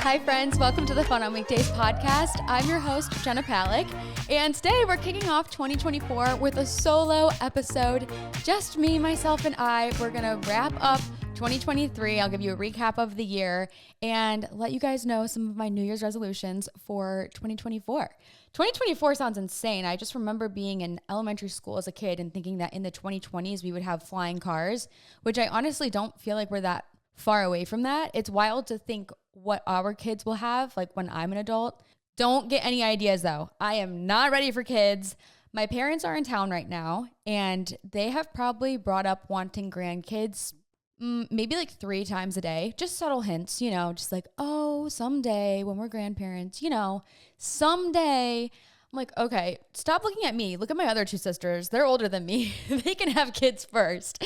Hi, friends. Welcome to the Fun on Weekdays podcast. I'm your host, Jenna Palick, and today we're kicking off 2024 with a solo episode. Just me, myself, and I. We're going to wrap up 2023. I'll give you a recap of the year and let you guys know some of my New Year's resolutions for 2024. 2024 sounds insane. I just remember being in elementary school as a kid and thinking that in the 2020s we would have flying cars, which I honestly don't feel like we're that far away from that. It's wild to think what our kids will have, like when I'm an adult. Don't get any ideas though. I am not ready for kids. My parents are in town right now, and they have probably brought up wanting grandkids maybe like 3 times a day. Just subtle hints, just like, oh, someday when we're grandparents, someday. I'm like, okay, stop looking at me. Look at my other 2 sisters. They're older than me. They can have kids first.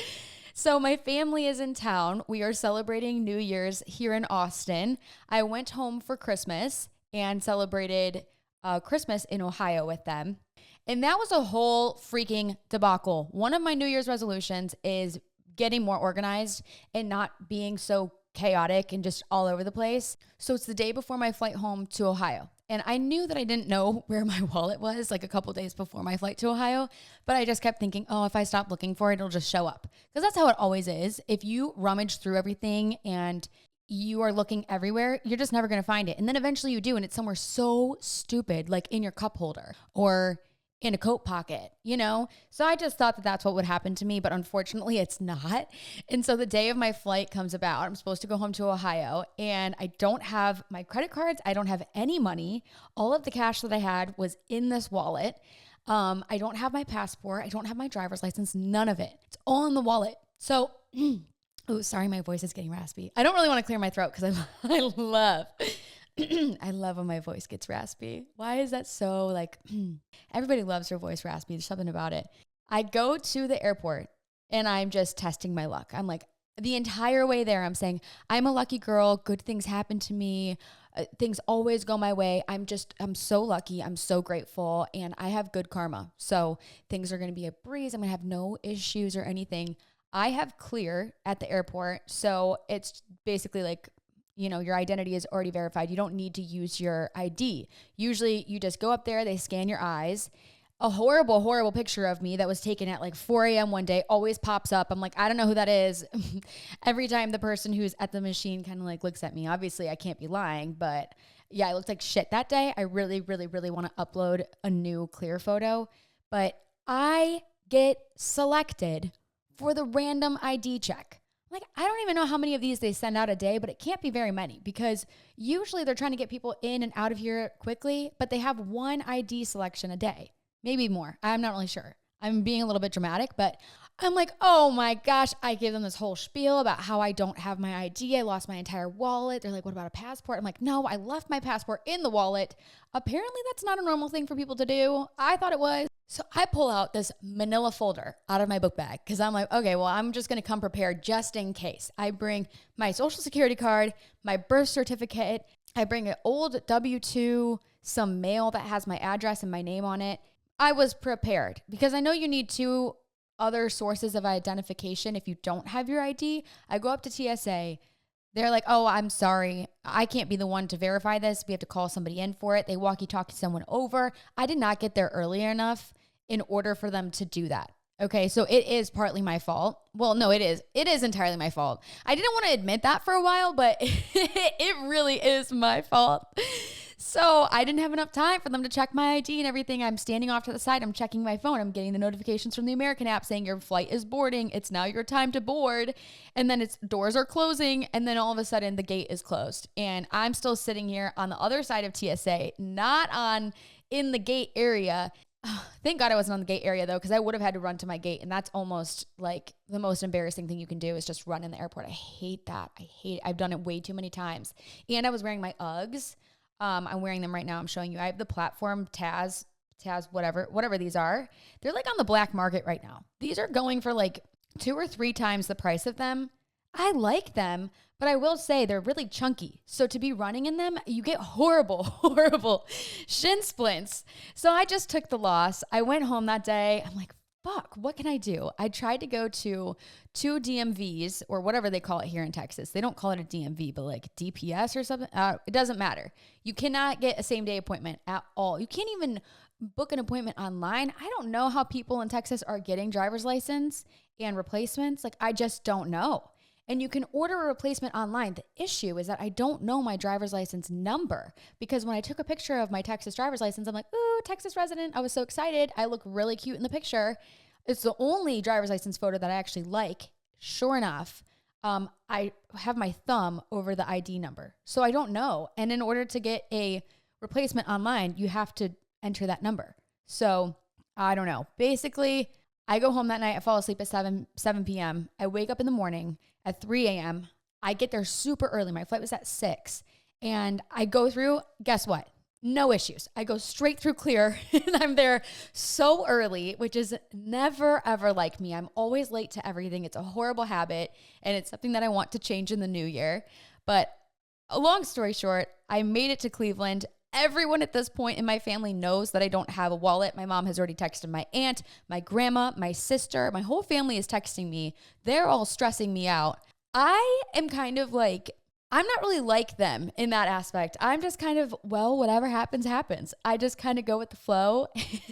So my family is in town. We are celebrating New Year's here in Austin. I went home for Christmas and celebrated Christmas in Ohio with them. And that was a whole freaking debacle. One of my New Year's resolutions is getting more organized and not being so chaotic and just all over the place. So it's the day before my flight home to Ohio. And I knew that I didn't know where my wallet was like a couple days before my flight to Ohio, but I just kept thinking, oh, if I stop looking for it, it'll just show up. Because that's how it always is. If you rummage through everything and you are looking everywhere, you're just never going to find it. And then eventually you do, and it's somewhere so stupid, like in your cup holder or in a coat pocket, So I just thought that that's what would happen to me, but unfortunately it's not. And so the day of my flight comes about. I'm supposed to go home to Ohio, and I don't have my credit cards. I don't have any money. All of the cash that I had was in this wallet. I don't have my passport. I don't have my driver's license. None of it. It's all in the wallet. So, oh, sorry, my voice is getting raspy. I don't really want to clear my throat because I love I love when my voice gets raspy. Why is that so everybody loves their voice raspy. There's something about it. I go to the airport and I'm just testing my luck. I'm like, the entire way there, I'm saying, I'm a lucky girl. Good things happen to me. Things always go my way. I'm so lucky. I'm so grateful. And I have good karma. So things are going to be a breeze. I'm going to have no issues or anything. I have clear at the airport. So it's basically like, your identity is already verified. You don't need to use your ID. Usually you just go up there, they scan your eyes. A horrible, horrible picture of me that was taken at like 4 a.m. one day always pops up. I'm like, I don't know who that is. Every time the person who's at the machine kind of like looks at me. Obviously I can't be lying, but yeah, I looked like shit that day. I really, really, really want to upload a new clear photo, but I get selected for the random ID check. Like, I don't even know how many of these they send out a day, but it can't be very many because usually they're trying to get people in and out of here quickly, but they have one ID selection a day, maybe more. I'm not really sure. I'm being a little bit dramatic, but I'm like, oh my gosh, I give them this whole spiel about how I don't have my ID. I lost my entire wallet. They're like, what about a passport? I'm like, no, I left my passport in the wallet. Apparently that's not a normal thing for people to do. I thought it was. So I pull out this manila folder out of my book bag because I'm like, okay, well, I'm just going to come prepared just in case. I bring my social security card, my birth certificate. I bring an old W-2, some mail that has my address and my name on it. I was prepared because I know you need 2 other sources of identification if you don't have your ID. I go up to TSA. They're like, oh, I'm sorry. I can't be the one to verify this. We have to call somebody in for it. They walkie-talkie someone over. I did not get there early enough in order for them to do that. Okay, so it is partly my fault. Well, no, it is. It is entirely my fault. I didn't want to admit that for a while, but it really is my fault. So I didn't have enough time for them to check my ID and everything. I'm standing off to the side. I'm checking my phone. I'm getting the notifications from the American app saying your flight is boarding. It's now your time to board. And then its doors are closing. And then all of a sudden the gate is closed. And I'm still sitting here on the other side of TSA, not in the gate area. Thank God I wasn't on the gate area though, because I would have had to run to my gate. And that's almost like the most embarrassing thing you can do is just run in the airport. I hate that. I hate it. I've done it way too many times. And I was wearing my Uggs. I'm wearing them right now. I'm showing you. I have the platform Taz, whatever these are. They're like on the black market right now. These are going for like 2 or 3 times the price of them. I like them, but I will say they're really chunky. So to be running in them, you get horrible shin splints. So I just took the loss. I went home that day. I'm like, fuck, what can I do? I tried to go to two DMVs or whatever they call it here in Texas. They don't call it a DMV, but like DPS or something. It doesn't matter. You cannot get a same day appointment at all. You can't even book an appointment online. I don't know how people in Texas are getting driver's license and replacements. Like, I just don't know. And you can order a replacement online. The issue is that I don't know my driver's license number, because when I took a picture of my Texas driver's license, I'm like, ooh, Texas resident. I was so excited. I look really cute in the picture. It's the only driver's license photo that I actually like. Sure enough, I have my thumb over the ID number. So I don't know. And in order to get a replacement online, you have to enter that number. So I don't know. Basically, I go home that night. I fall asleep at 7 p.m. I wake up in the morning at 3 a.m. I get there super early. My flight was at 6. And I go through, guess what? No issues. I go straight through clear and I'm there so early, which is never, ever like me. I'm always late to everything. It's a horrible habit and it's something that I want to change in the new year. But a long story short, I made it to Cleveland. Everyone at this point in my family knows that I don't have a wallet. My mom has already texted my aunt, my grandma, my sister. My whole family is texting me. They're all stressing me out. I am kind of like, I'm not really like them in that aspect. I'm just kind of, well, whatever happens, happens. I just kind of go with the flow.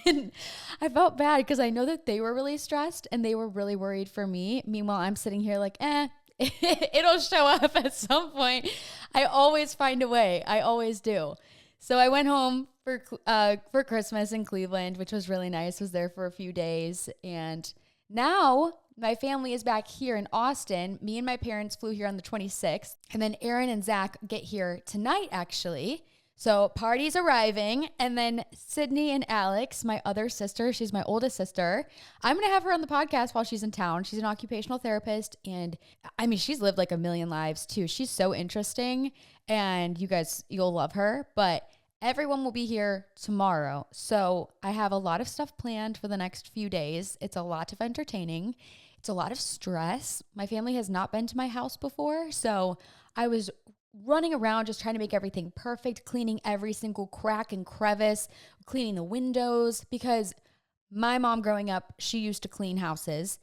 And I felt bad because I know that they were really stressed and they were really worried for me. Meanwhile, I'm sitting here like, it'll show up at some point. I always find a way. I always do. So I went home for Christmas in Cleveland, which was really nice. Was there for a few days. And now my family is back here in Austin. Me and my parents flew here on the 26th. And then Aaron and Zach get here tonight, actually. So party's arriving. And then Sydney and Alex, my other sister, she's my oldest sister. I'm going to have her on the podcast while she's in town. She's an occupational therapist. And I mean, she's lived like a million lives too. She's so interesting. And you guys, you'll love her. But everyone will be here tomorrow. So I have a lot of stuff planned for the next few days. It's a lot of entertaining. It's a lot of stress. My family has not been to my house before. So I was running around just trying to make everything perfect, cleaning every single crack and crevice, cleaning the windows, because my mom growing up, she used to clean houses.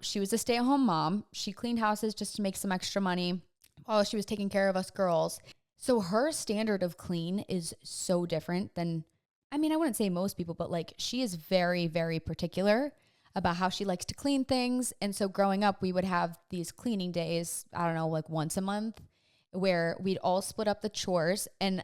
She was a stay-at-home mom. She cleaned houses just to make some extra money while she was taking care of us girls. So her standard of clean is so different than, I mean, I wouldn't say most people, but like she is very, very particular about how she likes to clean things. And so growing up, we would have these cleaning days, I don't know, like once a month, where we'd all split up the chores. And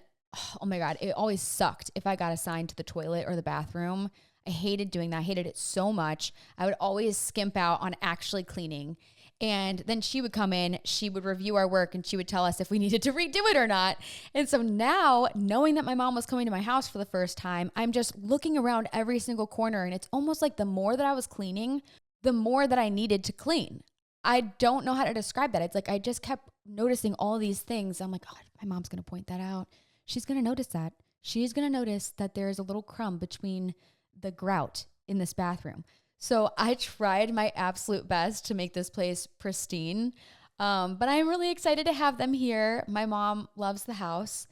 oh my God, it always sucked if I got assigned to the toilet or the bathroom. I hated doing that. I hated it so much. I would always skimp out on actually cleaning. And then she would come in, she would review our work, and she would tell us if we needed to redo it or not. And so now, knowing that my mom was coming to my house for the first time, I'm just looking around every single corner. And it's almost like the more that I was cleaning, the more that I needed to clean. I don't know how to describe that. It's like I just kept noticing all these things. I'm like, oh, my mom's going to point that out. She's going to notice that. She's going to notice that there's a little crumb between the grout in this bathroom. So I tried my absolute best to make this place pristine. But I'm really excited to have them here. My mom loves the house.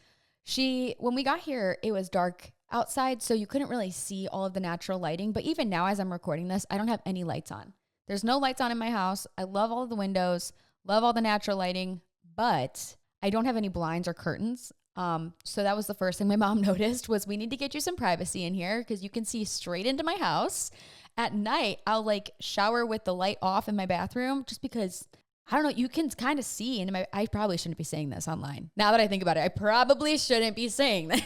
When we got here, it was dark outside, so you couldn't really see all of the natural lighting. But even now, as I'm recording this, I don't have any lights on. There's no lights on in my house. I love all of the windows, love all the natural lighting, but I don't have any blinds or curtains. So that was the first thing my mom noticed was we need to get you some privacy in here because you can see straight into my house. At night, I'll like shower with the light off in my bathroom just because, I don't know, you can kind of see into I probably shouldn't be saying this online. Now that I think about it, I probably shouldn't be saying this,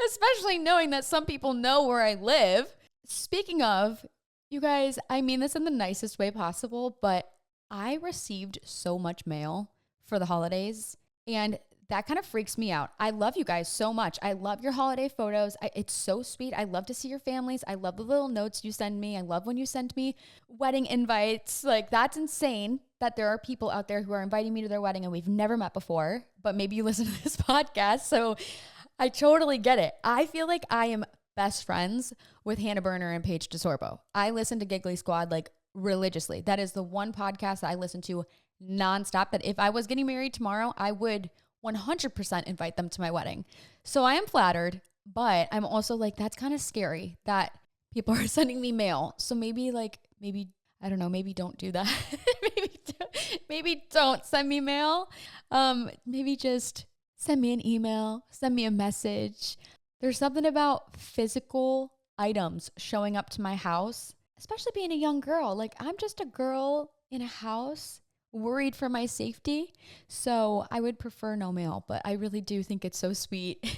especially knowing that some people know where I live. Speaking of, you guys, I mean this in the nicest way possible, but I received so much mail for the holidays and that kind of freaks me out. I love you guys so much. I love your holiday photos. It's so sweet. I love to see your families. I love the little notes you send me. I love when you send me wedding invites. Like, that's insane that there are people out there who are inviting me to their wedding and we've never met before, but maybe you listen to this podcast. So I totally get it. I feel like I am best friends with Hannah Berner and Paige DeSorbo. I listen to Giggly Squad like religiously. That is the one podcast that I listen to nonstop, that if I was getting married tomorrow, I would 100% invite them to my wedding. So I am flattered, but I'm also like, that's kind of scary that people are sending me mail. So maybe I don't know, maybe don't do that. maybe don't send me mail. Maybe just send me an email, send me a message. There's something about physical items showing up to my house, especially being a young girl. Like, I'm just a girl in a house worried for my safety. So I would prefer no mail, but I really do think it's so sweet.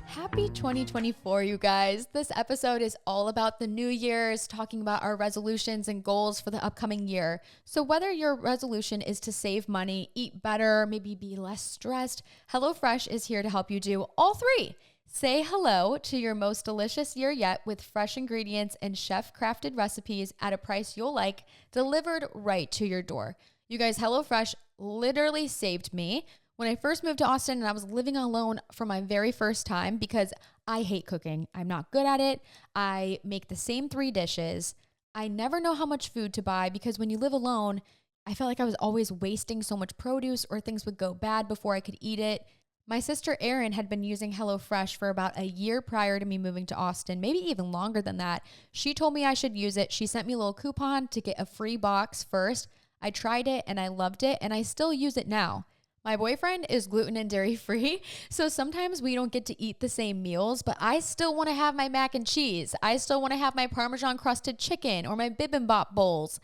Happy 2024, you guys. This episode is all about the New Year's, talking about our resolutions and goals for the upcoming year. So whether your resolution is to save money, eat better, maybe be less stressed, HelloFresh is here to help you do all three. Say hello to your most delicious year yet with fresh ingredients and chef-crafted recipes at a price you'll like, delivered right to your door. You guys, HelloFresh literally saved me when I first moved to Austin and I was living alone for my very first time because I hate cooking. I'm not good at it. I make the same 3 dishes. I never know how much food to buy because when you live alone, I felt like I was always wasting so much produce or things would go bad before I could eat it. My sister Erin had been using HelloFresh for about a year prior to me moving to Austin, maybe even longer than that. She told me I should use it. She sent me a little coupon to get a free box first. I tried it and I loved it and I still use it now. My boyfriend is gluten and dairy free, so sometimes we don't get to eat the same meals, but I still want to have my mac and cheese. I still want to have my Parmesan crusted chicken or my bibimbap bowls,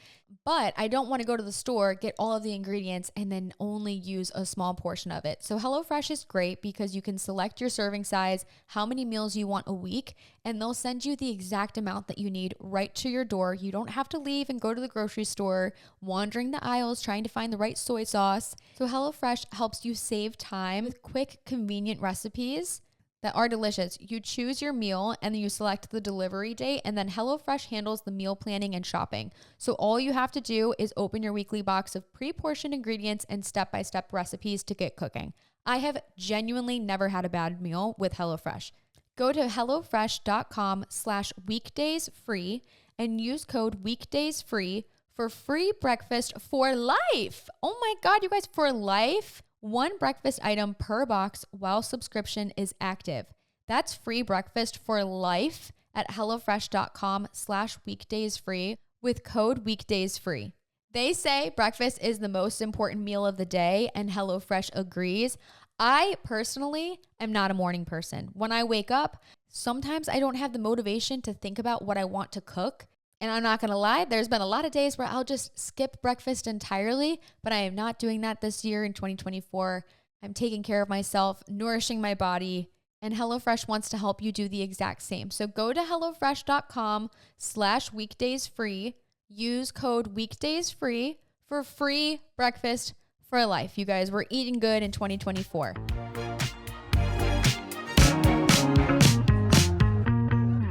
but I don't want to go to the store, get all of the ingredients, and then only use a small portion of it. So HelloFresh is great because you can select your serving size, how many meals you want a week, and they'll send you the exact amount that you need right to your door. You don't have to leave and go to the grocery store, wandering the aisles trying to find the right soy sauce. So HelloFresh helps you save time with quick, convenient recipes that are delicious. You choose your meal and then you select the delivery date, and then HelloFresh handles the meal planning and shopping. So all you have to do is open your weekly box of pre-portioned ingredients and step-by-step recipes to get cooking. I have genuinely never had a bad meal with HelloFresh. Go to hellofresh.com/weekdaysfree and use code weekdaysfree for free breakfast for life. Oh my God, you guys, for life. 1 breakfast item per box while subscription is active. That's free breakfast for life at hellofresh.com/weekdaysfree with code weekdaysfree. They say breakfast is the most important meal of the day, and HelloFresh agrees. I personally am not a morning person. When I wake up, sometimes I don't have the motivation to think about what I want to cook. And I'm not going to lie, there's been a lot of days where I'll just skip breakfast entirely, but I am not doing that this year in 2024. I'm taking care of myself, nourishing my body, and HelloFresh wants to help you do the exact same. So go to hellofresh.com/weekdaysfree, use code weekdaysfree for free breakfast for life. You guys, we're eating good in 2024.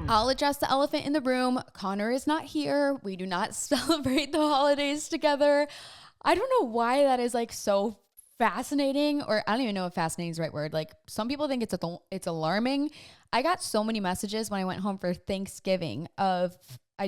I'll address the elephant in the room. Connor is not here. We do not celebrate the holidays together. I don't know why that is like so fascinating, or I don't even know if fascinating is the right word. Like, some people think it's alarming. I got so many messages when I went home for Thanksgiving I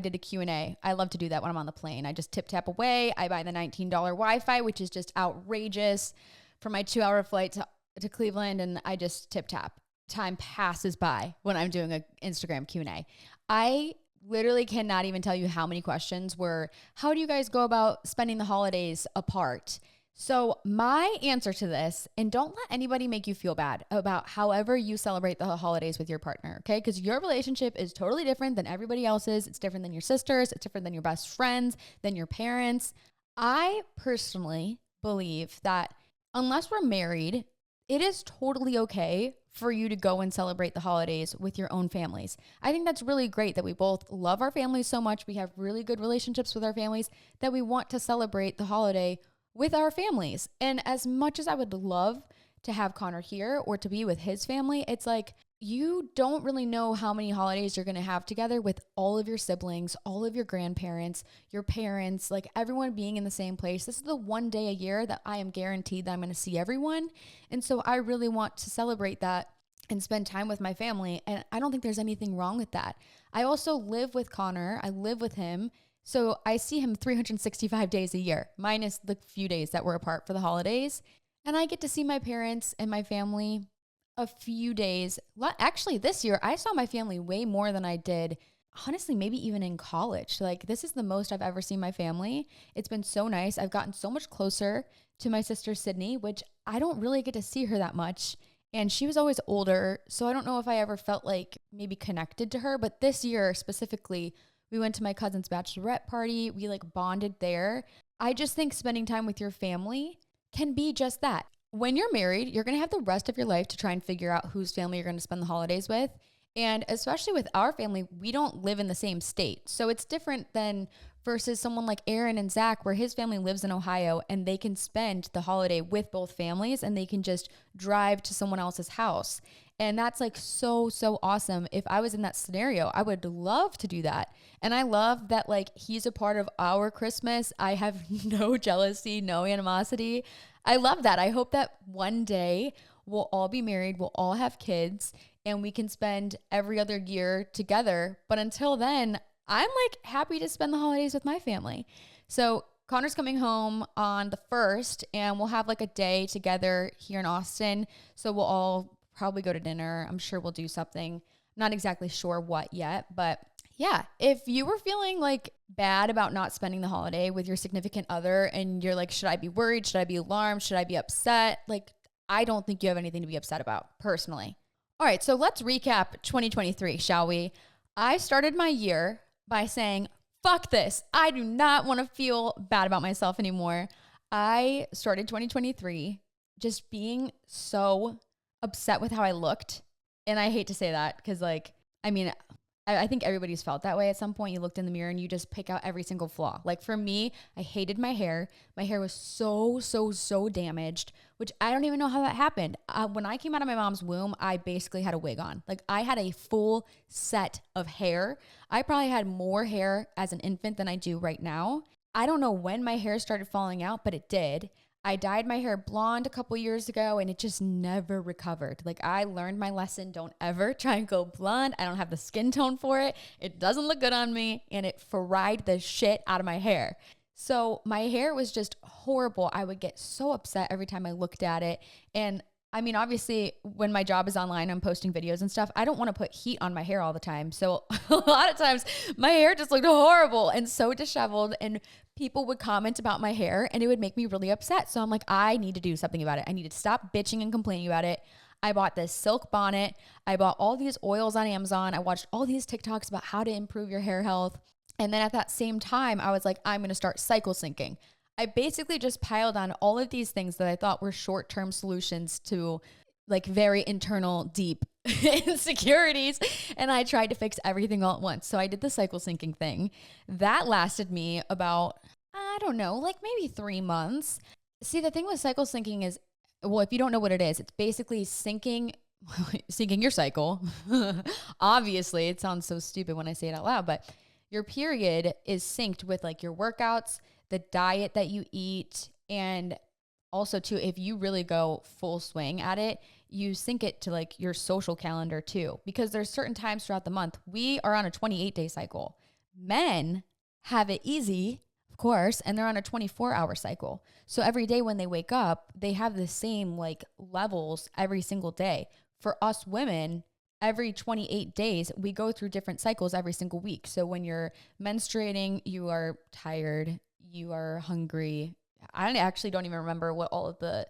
did a Q&A. I love to do that when I'm on the plane. I just tap away. I buy the $19 Wi-Fi, which is just outrageous, for my 2-hour flight to Cleveland, and I just tap. Time passes by when I'm doing an Instagram Q&A. I literally cannot even tell you how many questions were, how do you guys go about spending the holidays apart? So my answer to this, and don't let anybody make you feel bad about however you celebrate the holidays with your partner, okay? Because your relationship is totally different than everybody else's. It's different than your sisters. It's different than your best friends, than your parents. I personally believe that unless we're married, it is totally okay for you to go and celebrate the holidays with your own families. I think that's really great that we both love our families so much. We have really good relationships with our families that we want to celebrate the holiday with our families. And as much as I would love to have Connor here or to be with his family, it's like, you don't really know how many holidays you're going to have together with all of your siblings, all of your grandparents, your parents, like everyone being in the same place. This is the one day a year that I am guaranteed that I'm going to see everyone. And so I really want to celebrate that and spend time with my family. And I don't think there's anything wrong with that. I also live with Connor. I live with him. So I see him 365 days a year, minus the few days that we're apart for the holidays. And I get to see my parents and my family a few days. Actually, this year, I saw my family way more than I did, honestly, maybe even in college. Like, this is the most I've ever seen my family. It's been so nice. I've gotten so much closer to my sister, Sydney, which I don't really get to see her that much. And she was always older, so I don't know if I ever felt like maybe connected to her. But this year specifically, we went to my cousin's bachelorette party. We like bonded there. I just think spending time with your family can be just that. When you're married, you're going to have the rest of your life to try and figure out whose family you're going to spend the holidays with. And especially with our family, we don't live in the same state. So it's different than versus someone like Aaron and Zach, where his family lives in Ohio and they can spend the holiday with both families and they can just drive to someone else's house. And that's like so, so awesome. If I was in that scenario, I would love to do that. And I love that like he's a part of our Christmas. I have no jealousy, no animosity. I love that. I hope that one day we'll all be married, we'll all have kids, and we can spend every other year together. But until then, I'm like happy to spend the holidays with my family. So Connor's coming home on the 1st and we'll have like a day together here in Austin. So we'll all probably go to dinner. I'm sure we'll do something. Not exactly sure what yet, but yeah, if you were feeling like bad about not spending the holiday with your significant other and you're like, should I be worried? Should I be alarmed? Should I be upset? Like, I don't think you have anything to be upset about personally. All right, so let's recap 2023, shall we? I started my year by saying, fuck this. I do not want to feel bad about myself anymore. I started 2023 just being so upset with how I looked. And I hate to say that because like, I mean, I think everybody's felt that way at some point. You looked in the mirror and you just pick out every single flaw. Like for me, I hated my hair. My hair was so damaged, which I don't even know how that happened. When I came out of my mom's womb, I basically had a wig on. Like I had a full set of hair. I probably had more hair as an infant than I do right now. I don't know when my hair started falling out, but it did. I dyed my hair blonde a couple years ago and it just never recovered. Like I learned my lesson. Don't ever try and go blonde. I don't have the skin tone for it. It doesn't look good on me and it fried the shit out of my hair. So my hair was just horrible. I would get so upset every time I looked at it. And I mean, obviously when my job is online, I'm posting videos and stuff. I don't want to put heat on my hair all the time. So a lot of times my hair just looked horrible and so disheveled, and people would comment about my hair and it would make me really upset. So I'm like, I need to do something about it. I need to stop bitching and complaining about it. I bought this silk bonnet. I bought all these oils on Amazon. I watched all these TikToks about how to improve your hair health. And then at that same time, I was like, I'm going to start cycle syncing. I basically just piled on all of these things that I thought were short-term solutions to like very internal, deep insecurities. And I tried to fix everything all at once. So I did the cycle syncing thing. That lasted me about, I don't know, like maybe 3 months. See, the thing with cycle syncing is, well, if you don't know what it is, it's basically syncing your cycle. Obviously, it sounds so stupid when I say it out loud, but your period is synced with like your workouts, the diet that you eat, and also too, if you really go full swing at it, you sync it to like your social calendar too, because there's certain times throughout the month. We are on a 28-day cycle. Men have it easy, of course, and they're on a 24-hour cycle. So every day when they wake up, they have the same like levels every single day. For us women, every 28 days, we go through different cycles every single week. So when you're menstruating, you are tired, you are hungry. I actually don't even remember what all of the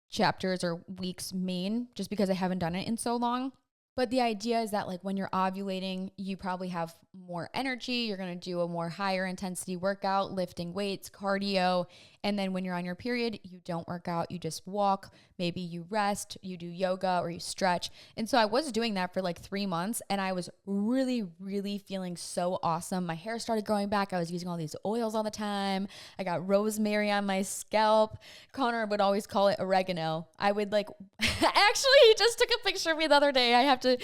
chapters or weeks mean, just because I haven't done it in so long. But the idea is that like when you're ovulating, you probably have more energy. You're going to do a more higher intensity workout, lifting weights, cardio. And then when you're on your period, you don't work out. You just walk. Maybe you rest, you do yoga, or you stretch. And so I was doing that for like 3 months, and I was really, really feeling so awesome. My hair started growing back. I was using all these oils all the time. I got rosemary on my scalp. Connor would always call it oregano. I would like, actually, he just took a picture of me the other day. I have to,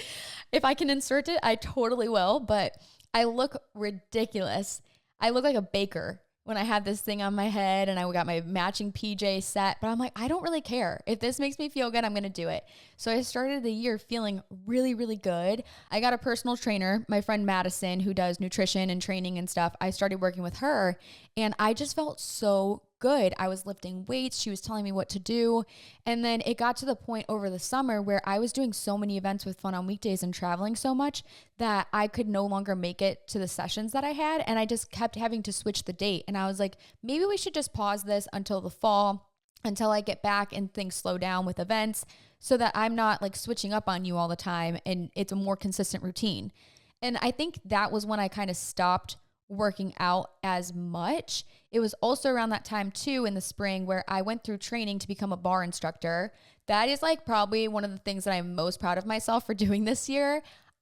if I can insert it, I totally will. But I look ridiculous. I look like a baker when I had this thing on my head and I got my matching PJ set, but I'm like, I don't really care. If this makes me feel good, I'm going to do it. So I started the year feeling really, really good. I got a personal trainer, my friend Madison, who does nutrition and training and stuff. I started working with her and I just felt so good. I was lifting weights. She was telling me what to do. And then it got to the point over the summer where I was doing so many events with Fun on Weekdays and traveling so much that I could no longer make it to the sessions that I had. And I just kept having to switch the date. And I was like, maybe we should just pause this until the fall, until I get back and things slow down with events, so that I'm not like switching up on you all the time and it's a more consistent routine. And I think that was when I kind of stopped working out as much. It was also around that time too in the spring where I went through training to become a bar instructor. That is like probably one of the things that I'm most proud of myself for doing this year.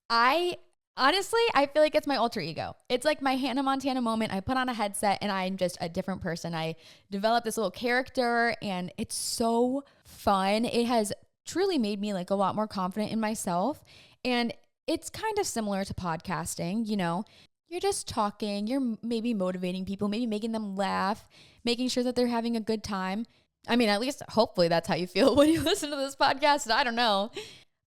Honestly, I feel like it's my alter ego. It's like my Hannah Montana moment. I put on a headset and I'm just a different person. I developed this little character and it's so fun. It has truly made me like a lot more confident in myself. And it's kind of similar to podcasting, you know, you're just talking, you're maybe motivating people, maybe making them laugh, making sure that they're having a good time. I mean, at least hopefully that's how you feel when you listen to this podcast. I don't know.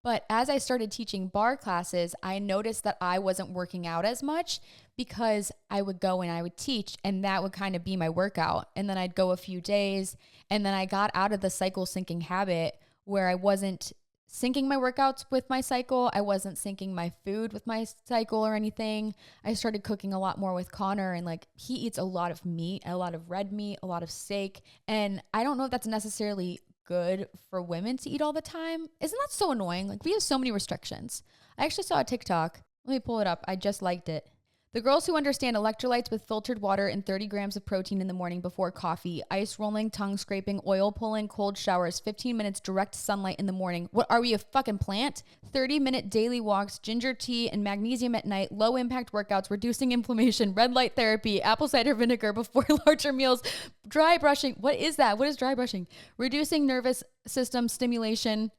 But as I started teaching bar classes, I noticed that I wasn't working out as much because I would go and I would teach and that would kind of be my workout. And then I'd go a few days and then I got out of the cycle syncing habit where I wasn't syncing my workouts with my cycle. I wasn't syncing my food with my cycle or anything. I started cooking a lot more with Connor and like he eats a lot of meat, a lot of red meat, a lot of steak. And I don't know if that's necessarily good for women to eat all the time. Isn't that so annoying? Like we have so many restrictions. I actually saw a TikTok. Let me pull it up. I just liked it. The girls who understand electrolytes with filtered water and 30 grams of protein in the morning before coffee, ice rolling, tongue scraping, oil pulling, cold showers, 15 minutes direct sunlight in the morning. What are we, a fucking plant? 30-minute daily walks, ginger tea, and magnesium at night, low impact workouts, reducing inflammation, red light therapy, apple cider vinegar before larger meals, dry brushing. What is that? What is dry brushing? Reducing nervous system stimulation.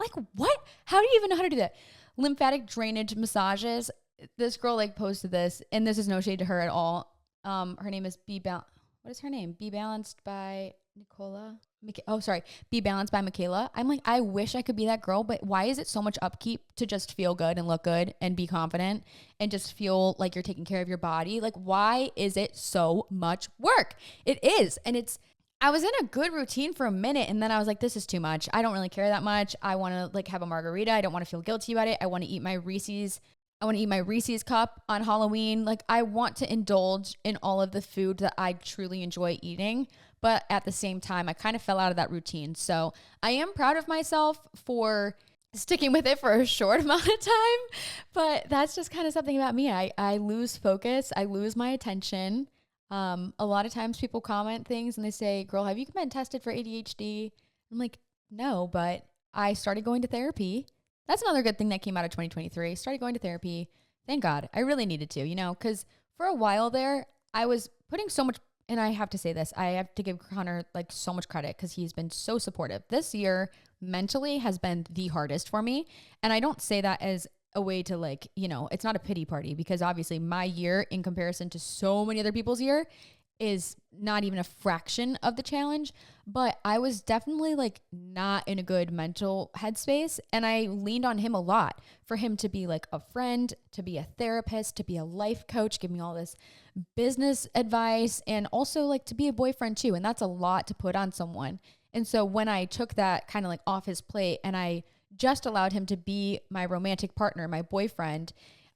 Like what? How do you even know how to do that? Lymphatic drainage massages. This girl like posted this, and this is no shade to her at all. Her name is what is her name? Be Balanced by Nicola. Be Balanced by Michaela. I'm like, I wish I could be that girl, but why is it so much upkeep to just feel good and look good and be confident and just feel like you're taking care of your body? Like, why is it so much work? It is, and I was in a good routine for a minute and then I was like, this is too much. I don't really care that much. I want to like have a margarita. I don't want to feel guilty about it. I want to eat my Reese's cup on Halloween. Like I want to indulge in all of the food that I truly enjoy eating. But at the same time, I kind of fell out of that routine. So I am proud of myself for sticking with it for a short amount of time. But that's just kind of something about me. I lose focus. I lose my attention. A lot of times people comment things and they say, girl, have you been tested for ADHD? I'm like, no, but I started going to therapy. That's another good thing that came out of 2023. Started going to therapy. Thank God. I really needed to, you know, because for a while there, I was putting so much, and I have to say this, I have to give Connor like so much credit because he's been so supportive. This year mentally has been the hardest for me. And I don't say that as a way to like, you know, it's not a pity party because obviously my year in comparison to so many other people's year is not even a fraction of the challenge, but I was definitely like not in a good mental headspace. And I leaned on him a lot for him to be like a friend, to be a therapist, to be a life coach, give me all this business advice, and also like to be a boyfriend too. And that's a lot to put on someone. And so when I took that kind of like off his plate and I just allowed him to be my romantic partner, my boyfriend,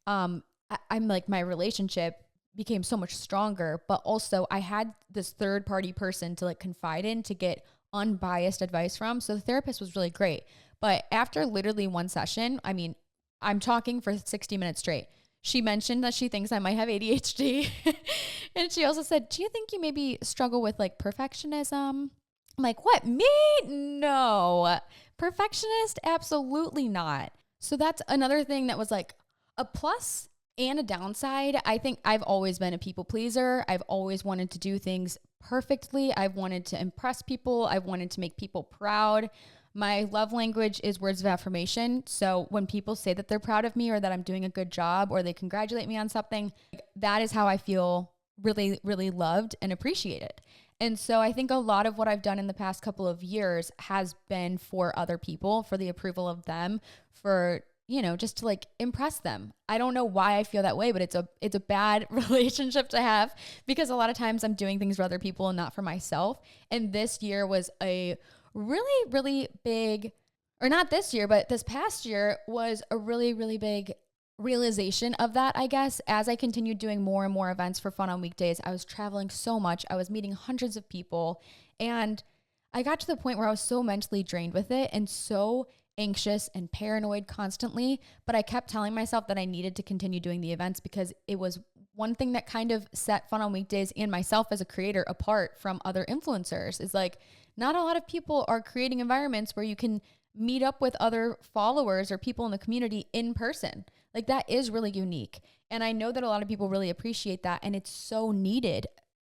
I'm like, my relationship became so much stronger, but also I had this third party person to like confide in, to get unbiased advice from. So the therapist was really great. But after literally one session, I mean, I'm talking for 60 minutes straight. She mentioned that she thinks I might have ADHD. And she also said, do you think you maybe struggle with like perfectionism? I'm like, what? Me? No. Perfectionist? Absolutely not. So that's another thing that was like a plus and a downside. I think I've always been a people pleaser. I've always wanted to do things perfectly. I've wanted to impress people. I've wanted to make people proud. My love language is words of affirmation. So when people say that they're proud of me or that I'm doing a good job or they congratulate me on something, that is how I feel really, really loved and appreciated. And so I think a lot of what I've done in the past couple of years has been for other people, for the approval of them, for just to like impress them. I don't know why I feel that way, but it's a bad relationship to have, because a lot of times I'm doing things for other people and not for myself. And this year was a really, really big, or not this year, but this past year was a really, really big realization of that, I guess. As I continued doing more and more events for fun on weekdays, I was traveling so much. I was meeting hundreds of people, and I got to the point where I was so mentally drained with it and so anxious and paranoid constantly. But I kept telling myself that I needed to continue doing the events, because it was one thing that kind of set Fun on Weekdays and myself as a creator apart from other influencers. Is like, not a lot of people are creating environments where you can meet up with other followers or people in the community in person. Like, that is really unique. And I know that a lot of people really appreciate that, and it's so needed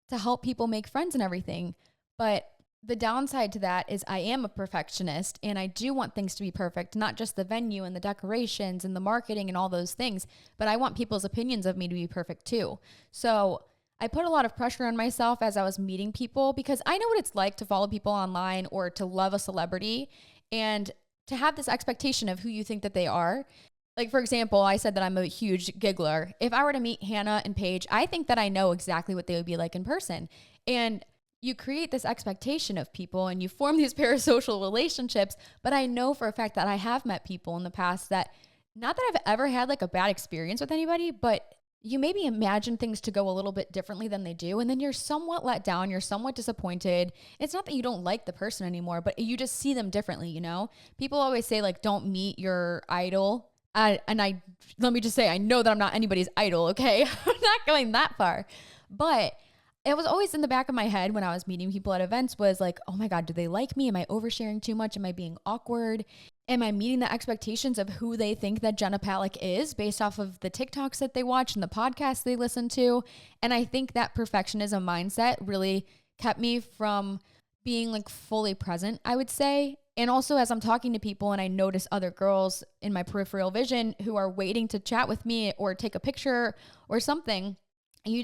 to help people make friends and everything. But the downside to that is I am a perfectionist, and I do want things to be perfect, not just the venue and the decorations and the marketing and all those things, but I want people's opinions of me to be perfect too. So I put a lot of pressure on myself as I was meeting people, because I know what it's like to follow people online or to love a celebrity and to have this expectation of who you think that they are. Like, for example, I said that I'm a huge giggler. If I were to meet Hannah and Paige, I think that I know exactly what they would be like in person. And you create this expectation of people and you form these parasocial relationships. But I know for a fact that I have met people in the past that, not that I've ever had like a bad experience with anybody, but you maybe imagine things to go a little bit differently than they do. And then you're somewhat let down. You're somewhat disappointed. It's not that you don't like the person anymore, but you just see them differently, People always say, like, don't meet your idol. Let me just say, I know that I'm not anybody's idol, okay? I'm not going that far. But it was always in the back of my head when I was meeting people at events, was like, oh my God, do they like me? Am I oversharing too much? Am I being awkward? Am I meeting the expectations of who they think that Jenna Palick is based off of the TikToks that they watch and the podcasts they listen to? And I think that perfectionism mindset really kept me from being like fully present, I would say. And also, as I'm talking to people and I notice other girls in my peripheral vision who are waiting to chat with me or take a picture or something,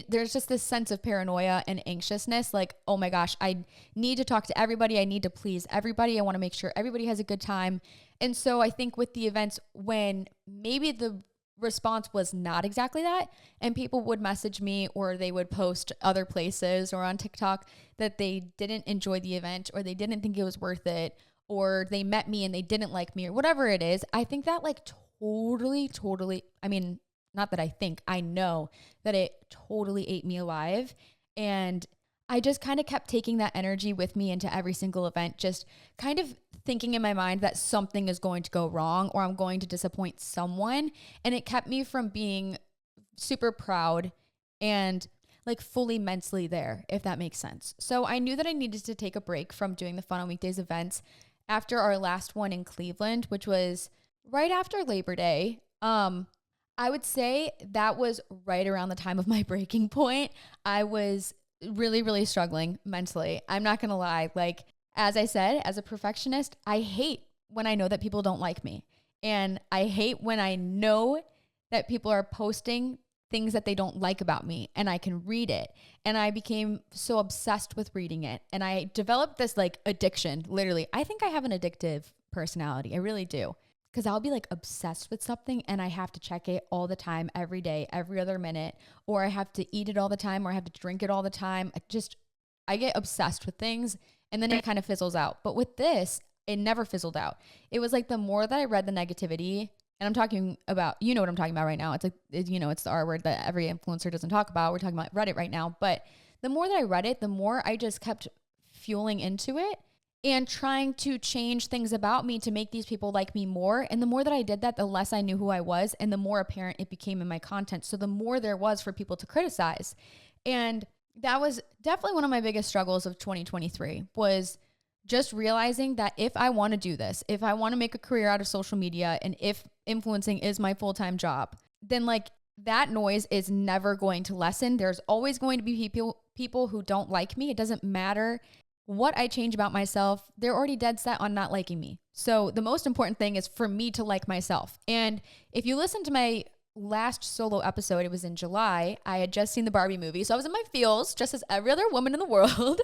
there's just this sense of paranoia and anxiousness, like, oh my gosh, I need to talk to everybody. I need to please everybody. I want to make sure everybody has a good time. And so I think with the events, when maybe the response was not exactly that, and people would message me or they would post other places or on TikTok that they didn't enjoy the event or they didn't think it was worth it, or they met me and they didn't like me or whatever it is, I think that like totally, I mean, not that I think, I know that it totally ate me alive. And I just kind of kept taking that energy with me into every single event, just kind of thinking in my mind that something is going to go wrong or I'm going to disappoint someone. And it kept me from being super proud and like fully mentally there, if that makes sense. So I knew that I needed to take a break from doing the Fun on Weekdays events after our last one in Cleveland, which was right after Labor Day. I would say that was right around the time of my breaking point. I was really, really struggling mentally. I'm not going to lie. Like, as I said, as a perfectionist, I hate when I know that people don't like me. And I hate when I know that people are posting things that they don't like about me and I can read it. And I became so obsessed with reading it. And I developed this like addiction, literally. I think I have an addictive personality. I really do. Because I'll be like obsessed with something and I have to check it all the time, every day, every other minute, or I have to eat it all the time, or I have to drink it all the time. I get obsessed with things and then it kind of fizzles out. But with this, it never fizzled out. It was like the more that I read the negativity, and I'm talking about, you know what I'm talking about right now. It's like, it's the R word that every influencer doesn't talk about. We're talking about Reddit right now. But the more that I read it, the more I just kept fueling into it and trying to change things about me to make these people like me more. And the more that I did that, the less I knew who I was and the more apparent it became in my content. So the more there was for people to criticize. And that was definitely one of my biggest struggles of 2023, was just realizing that if I want to do this, if I want to make a career out of social media, and if influencing is my full-time job, then like that noise is never going to lessen. There's always going to be people who don't like me. It doesn't matter what I change about myself. They're already dead set on not liking me. So the most important thing is for me to like myself. And if you listen to my last solo episode, it was in July. I had just seen the Barbie movie. So I was in my feels, just as every other woman in the world.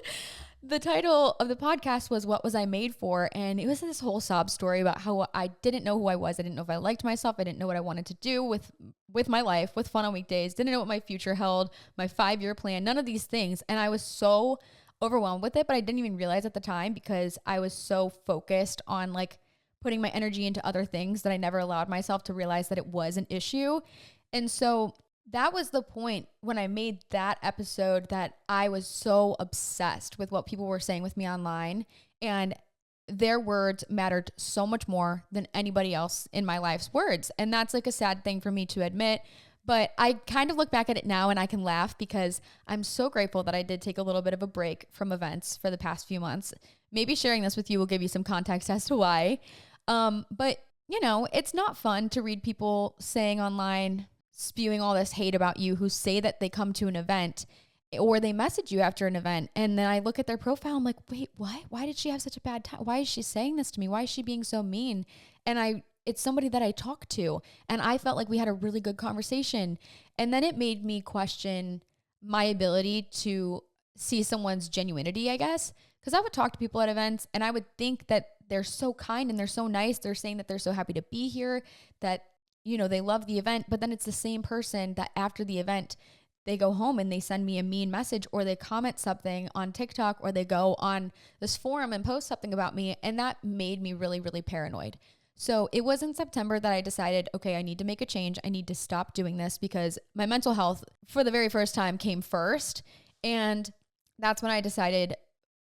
The title of the podcast was What Was I Made For? And it was this whole sob story about how I didn't know who I was. I didn't know if I liked myself. I didn't know what I wanted to do with my life, with fun on weekdays. Didn't know what my future held, my 5-year plan, none of these things. And I was so overwhelmed with it, but I didn't even realize at the time because I was so focused on like putting my energy into other things that I never allowed myself to realize that it was an issue. And so that was the point when I made that episode, that I was so obsessed with what people were saying with me online, and their words mattered so much more than anybody else in my life's words. And that's like a sad thing for me to admit, but I kind of look back at it now and I can laugh because I'm so grateful that I did take a little bit of a break from events for the past few months. Maybe sharing this with you will give you some context as to why. But you know, it's not fun to read people saying online, spewing all this hate about you, who say that they come to an event or they message you after an event. And then I look at their profile. I'm like, wait, what? Why did she have such a bad time? Why is she saying this to me? Why is she being so mean? And it's somebody that I talk to, and I felt like we had a really good conversation. And then it made me question my ability to see someone's genuinity, I guess. Cause I would talk to people at events and I would think that they're so kind and they're so nice. They're saying that they're so happy to be here, that you know, they love the event, but then it's the same person that after the event, they go home and they send me a mean message, or they comment something on TikTok, or they go on this forum and post something about me. And that made me really, really paranoid. So it was in September that I decided, okay, I need to make a change. I need to stop doing this because my mental health for the very first time came first. And that's when I decided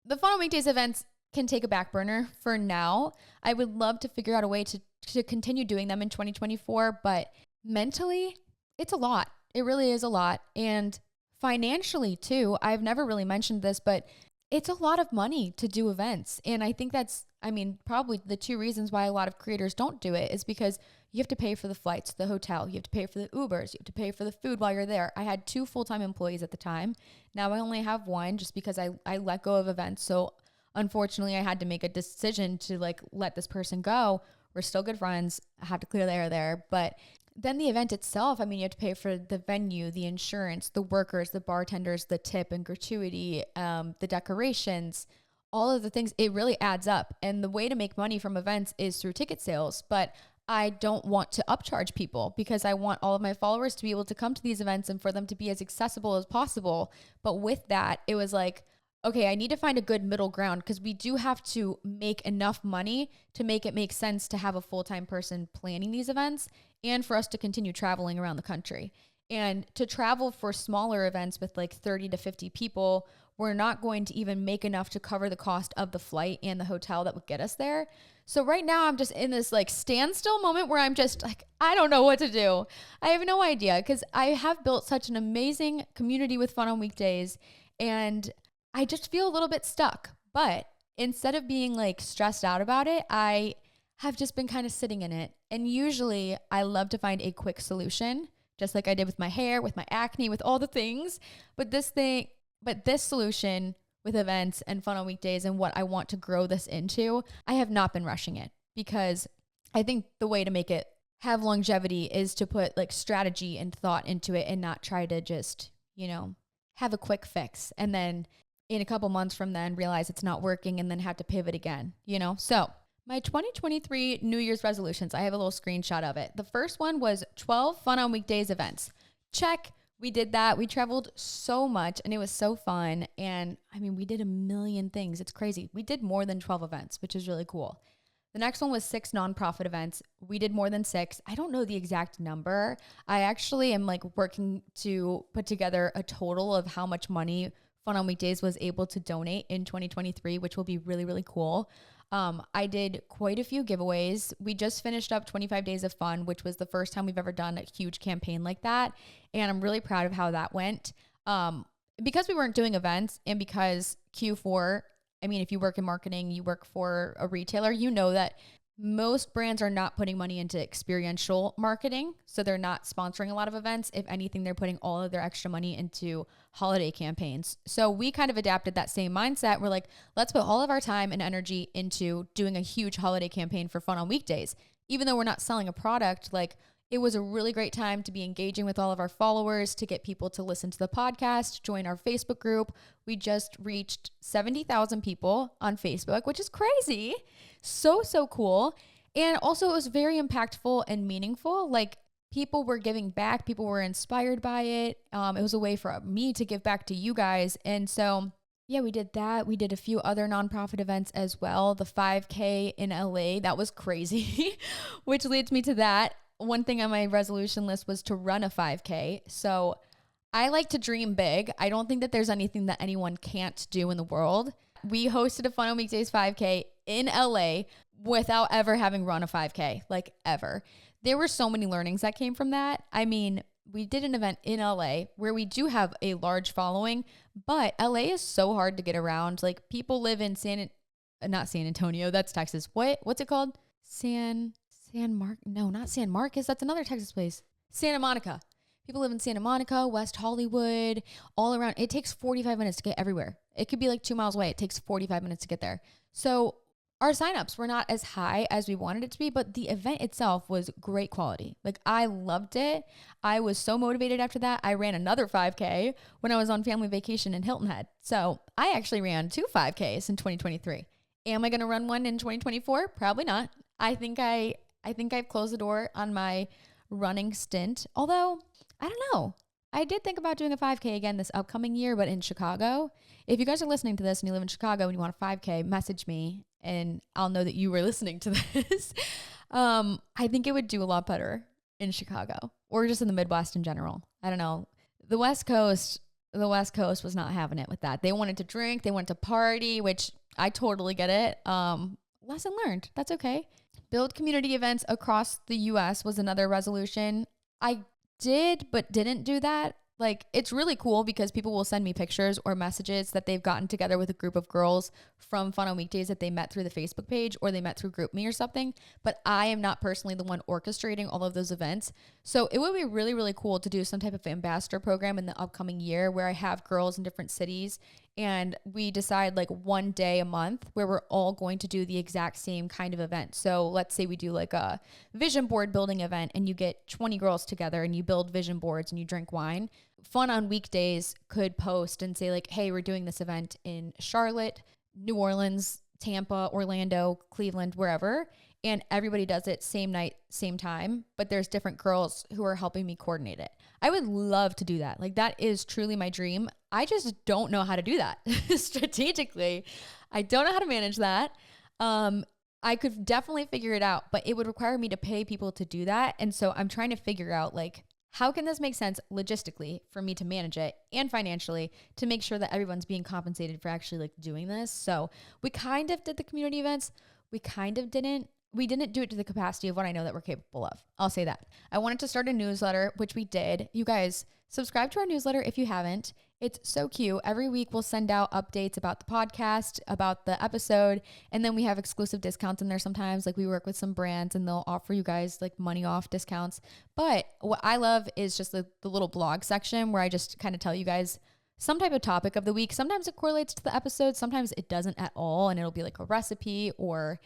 the Fun on Weekdays events can take a back burner for now. I would love to figure out a way to continue doing them in 2024, but mentally, it's a lot. It really is a lot. And financially too, I've never really mentioned this, but it's a lot of money to do events. And I think that's, probably the two reasons why a lot of creators don't do it is because you have to pay for the flights, the hotel, you have to pay for the Ubers, you have to pay for the food while you're there. I had 2 full-time employees at the time. Now I only have 1 just because I let go of events. So unfortunately, I had to make a decision to like let this person go. We're still good friends. I have to clear the air there. But then the event itself, you have to pay for the venue, the insurance, the workers, the bartenders, the tip and gratuity, the decorations, all of the things. It really adds up. And the way to make money from events is through ticket sales. But I don't want to upcharge people because I want all of my followers to be able to come to these events and for them to be as accessible as possible. But with that, it was like, okay, I need to find a good middle ground because we do have to make enough money to make it make sense to have a full-time person planning these events and for us to continue traveling around the country. And to travel for smaller events with like 30 to 50 people, we're not going to even make enough to cover the cost of the flight and the hotel that would get us there. So right now I'm just in this like standstill moment where I'm just like, I don't know what to do. I have no idea because I have built such an amazing community with Fun on Weekdays, and I just feel a little bit stuck. But instead of being like stressed out about it, I have just been kind of sitting in it. And usually I love to find a quick solution, just like I did with my hair, with my acne, with all the things. But this solution with events and Fun on Weekdays and what I want to grow this into, I have not been rushing it because I think the way to make it have longevity is to put like strategy and thought into it and not try to just, have a quick fix and then in a couple months from then realize it's not working and then have to pivot again, So my 2023 New Year's resolutions, I have a little screenshot of it. The first one was 12 Fun on Weekdays events. Check. We did that. We traveled so much and it was so fun. And we did a million things. It's crazy. We did more than 12 events, which is really cool. The next one was 6 nonprofit events. We did more than 6. I don't know the exact number. I actually am like working to put together a total of how much money Fun on Weekdays was able to donate in 2023, which will be really, really cool. I did quite a few giveaways. We just finished up 25 Days of Fun, which was the first time we've ever done a huge campaign like that. And I'm really proud of how that went. Because we weren't doing events and because Q4, if you work in marketing, you work for a retailer, you know that most brands are not putting money into experiential marketing. So they're not sponsoring a lot of events. If anything, they're putting all of their extra money into holiday campaigns. So we kind of adapted that same mindset. We're like, let's put all of our time and energy into doing a huge holiday campaign for Fun on Weekdays. Even though we're not selling a product, like It was a really great time to be engaging with all of our followers, to get people to listen to the podcast, join our Facebook group. We just reached 70,000 people on Facebook, which is crazy. So, so cool. And also it was very impactful and meaningful. Like, people were giving back. People were inspired by it. It was a way for me to give back to you guys. And so, yeah, we did that. We did a few other nonprofit events as well. The 5K in LA, that was crazy, which leads me to that. One thing on my resolution list was to run a 5K. So I like to dream big. I don't think that there's anything that anyone can't do in the world. We hosted a Fun on Weekdays 5K in LA without ever having run a 5K, like ever. There were so many learnings that came from that. I mean, we did an event in LA where we do have a large following, but LA is so hard to get around. Like, people live in not San Antonio, that's Texas. What's it called? Not San Marcos. That's another Texas place. Santa Monica. People live in Santa Monica, West Hollywood, all around. It takes 45 minutes to get everywhere. It could be like 2 miles away. It takes 45 minutes to get there. So our signups were not as high as we wanted it to be, but the event itself was great quality. Like, I loved it. I was so motivated after that. I ran another 5K when I was on family vacation in Hilton Head. So I actually ran 2 5Ks in 2023. Am I going to run one in 2024? Probably not. I think I've closed the door on my running stint. Although, I don't know. I did think about doing a 5K again this upcoming year, but in Chicago. If you guys are listening to this and you live in Chicago and you want a 5K, message me and I'll know that you were listening to this. I think it would do a lot better in Chicago or just in the Midwest in general. I don't know. The West Coast was not having it with that. They wanted to drink, they wanted to party, which I totally get it. Lesson learned. That's okay. Build community events across the US was another resolution. I did, but didn't do that. Like, it's really cool because people will send me pictures or messages that they've gotten together with a group of girls from Fun on Weekdays that they met through the Facebook page or they met through GroupMe or something. But I am not personally the one orchestrating all of those events. So it would be really, really cool to do some type of ambassador program in the upcoming year where I have girls in different cities and we decide like one day a month where we're all going to do the exact same kind of event. So let's say we do like a vision board building event and you get 20 girls together and you build vision boards and you drink wine. Fun on Weekdays could post and say like, hey, we're doing this event in Charlotte, New Orleans, Tampa, Orlando, Cleveland, wherever. And everybody does it same night, same time, but there's different girls who are helping me coordinate it. I would love to do that. Like, that is truly my dream. I just don't know how to do that strategically. I don't know how to manage that. I could definitely figure it out, but it would require me to pay people to do that. And so I'm trying to figure out like, how can this make sense logistically for me to manage it and financially to make sure that everyone's being compensated for actually like doing this? So we kind of did the community events. We kind of didn't. We didn't do it to the capacity of what I know that we're capable of. I'll say that. I wanted to start a newsletter, which we did. You guys, subscribe to our newsletter if you haven't. It's so cute. Every week we'll send out updates about the podcast, about the episode, and then we have exclusive discounts in there sometimes. Like, we work with some brands and they'll offer you guys like money off discounts. But what I love is just the little blog section where I just kind of tell you guys some type of topic of the week. Sometimes it correlates to the episode. Sometimes it doesn't at all. And it'll be like a recipe or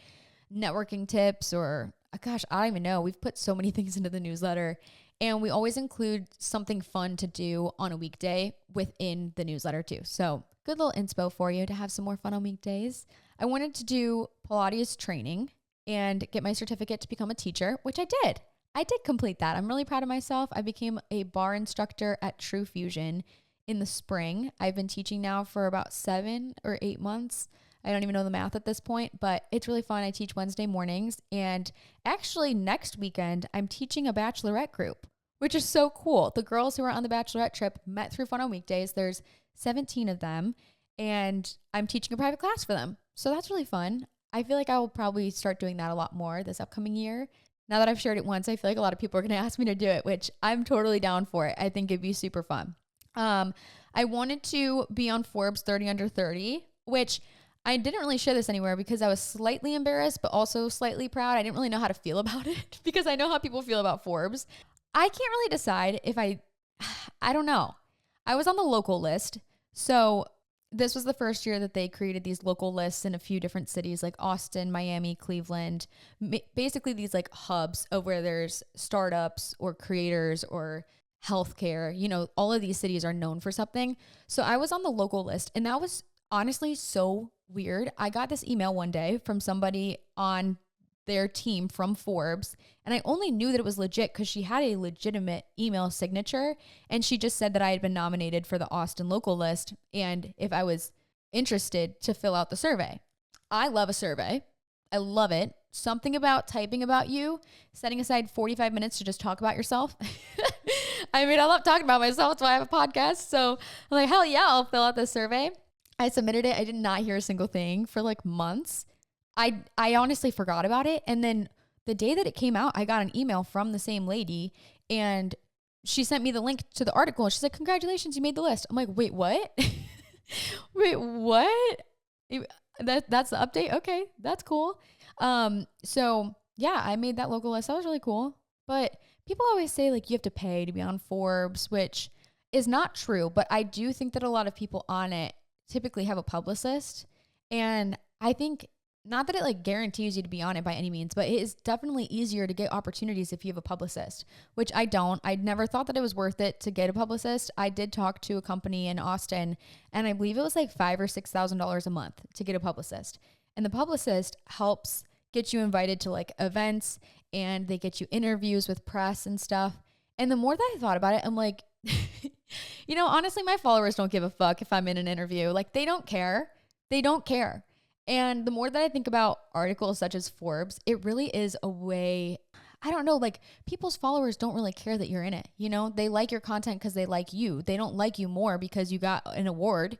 networking tips or gosh, I don't even know. We've put so many things into the newsletter and we always include something fun to do on a weekday within the newsletter too. So good little inspo for you to have some more fun on weekdays. I wanted to do Pilates training and get my certificate to become a teacher, which I did. I did complete that. I'm really proud of myself. I became a bar instructor at True Fusion in the spring. I've been teaching now for about 7 or 8 months. I don't even know the math at this point, but it's really fun. I teach Wednesday mornings. And actually next weekend, I'm teaching a bachelorette group, which is so cool. The girls who are on the bachelorette trip met through Fun on Weekdays. There's 17 of them, and I'm teaching a private class for them. So that's really fun. I feel like I will probably start doing that a lot more this upcoming year. Now that I've shared it once, I feel like a lot of people are going to ask me to do it, which I'm totally down for it. I think it'd be super fun. I wanted to be on Forbes 30 Under 30, which I didn't really share this anywhere because I was slightly embarrassed, but also slightly proud. I didn't really know how to feel about it because I know how people feel about Forbes. I can't really decide if I don't know. I was on the local list. So this was the first year that they created these local lists in a few different cities like Austin, Miami, Cleveland, basically these like hubs of where there's startups or creators or healthcare. You know, all of these cities are known for something. So I was on the local list, and that was honestly so weird. I got this email one day from somebody on their team from Forbes, and I only knew that it was legit because she had a legitimate email signature, and she just said that I had been nominated for the Austin local list and if I was interested to fill out the survey. I love a survey. I love it. Something about typing about you, setting aside 45 minutes to just talk about yourself. I mean, I love talking about myself. That's why I have a podcast. So I'm like, hell yeah, I'll fill out this survey. I submitted it. I did not hear a single thing for like months. I honestly forgot about it. And then the day that it came out, I got an email from the same lady, and she sent me the link to the article. She's like, congratulations, you made the list. I'm like, wait, what? Wait, what? That's the update? Okay, that's cool. So yeah, I made that local list. That was really cool. But people always say like you have to pay to be on Forbes, which is not true. But I do think that a lot of people on it typically have a publicist. And I think not that it like guarantees you to be on it by any means, but it is definitely easier to get opportunities if you have a publicist, which I don't. I never thought that it was worth it to get a publicist. I did talk to a company in Austin, and I believe it was like $5,000 or $6,000 a month to get a publicist. And the publicist helps get you invited to like events, and they get you interviews with press and stuff. And the more that I thought about it, I'm like, you know, honestly, my followers don't give a fuck if I'm in an interview. Like they don't care. They don't care. And the more that I think about articles such as Forbes, it really is a way, I don't know, like people's followers don't really care that you're in it. You know, they like your content because they like you. They don't like you more because you got an award,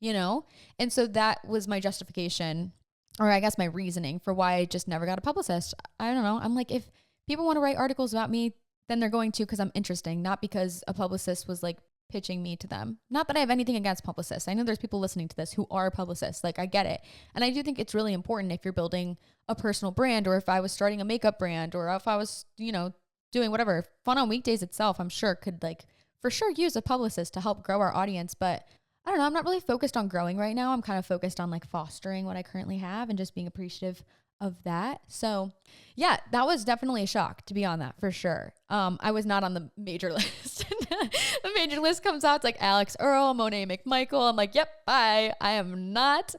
you know? And so that was my justification, or I guess my reasoning for why I just never got a publicist. I don't know. I'm like, if people want to write articles about me, then they're going to because I'm interesting, not because a publicist was like pitching me to them. Not that I have anything against publicists. I know there's people listening to this who are publicists. Like I get it. And I do think it's really important if you're building a personal brand, or if I was starting a makeup brand, or if I was, you know, doing whatever. Fun on Weekdays itself, I'm sure could like for sure use a publicist to help grow our audience. But I don't know. I'm not really focused on growing right now. I'm kind of focused on like fostering what I currently have and just being appreciative of that. So yeah, that was definitely a shock to be on that for sure. I was not on the major list. The major list comes out. It's like Alex Earl, Monet McMichael. I'm like, yep, bye. I am not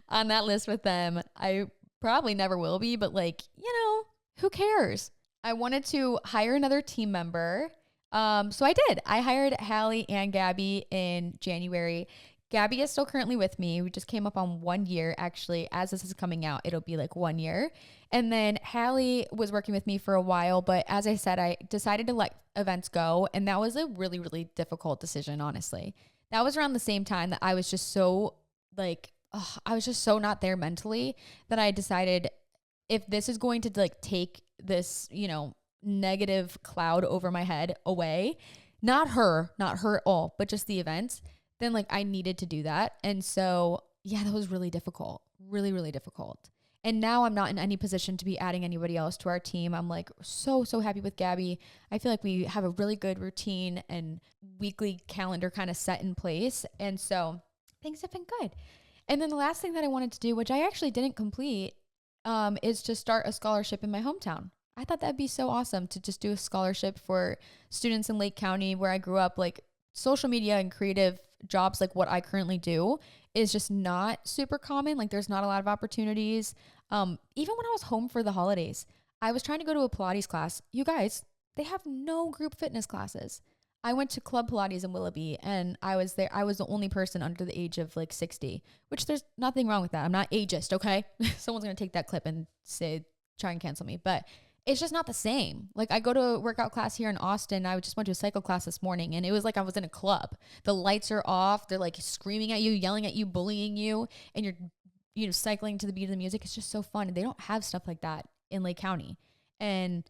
on that list with them. I probably never will be, but like, you know, who cares? I wanted to hire another team member. So I did. I hired Hallie and Gabby in January. Gabby is still currently with me. We just came up on 1 year. Actually, as this is coming out, it'll be like 1 year. And then Hallie was working with me for a while, but as I said, I decided to let events go. And that was a really, really difficult decision, honestly. That was around the same time that I was just so like, I was just so not there mentally that I decided if this is going to like take this, you know, negative cloud over my head away, not her at all, but just the events, then like I needed to do that. And so, yeah, that was really difficult, really, really difficult. And now I'm not in any position to be adding anybody else to our team. I'm like so happy with Gabby. I feel like we have a really good routine and weekly calendar kind of set in place. And so things have been good. And then the last thing that I wanted to do, which I actually didn't complete, is to start a scholarship in my hometown. I thought that'd be so awesome to just do a scholarship for students in Lake County where I grew up. Like social media and creative jobs like what I currently do is just not super common. Like there's not a lot of opportunities. Even when I was home for the holidays, I was trying to go to a Pilates class. You guys, they have no group fitness classes. I went to Club Pilates in Willoughby, and I was there. I was the only person under the age of like 60, which there's nothing wrong with that. I'm not ageist, okay? Someone's going to take that clip and try and cancel me, but it's just not the same. Like I go to a workout class here in Austin. I just went to a cycle class this morning, and it was like I was in a club. The lights are off. They're like screaming at you, yelling at you, bullying you, and you're cycling to the beat of the music. It's just so fun. And they don't have stuff like that in Lake County. And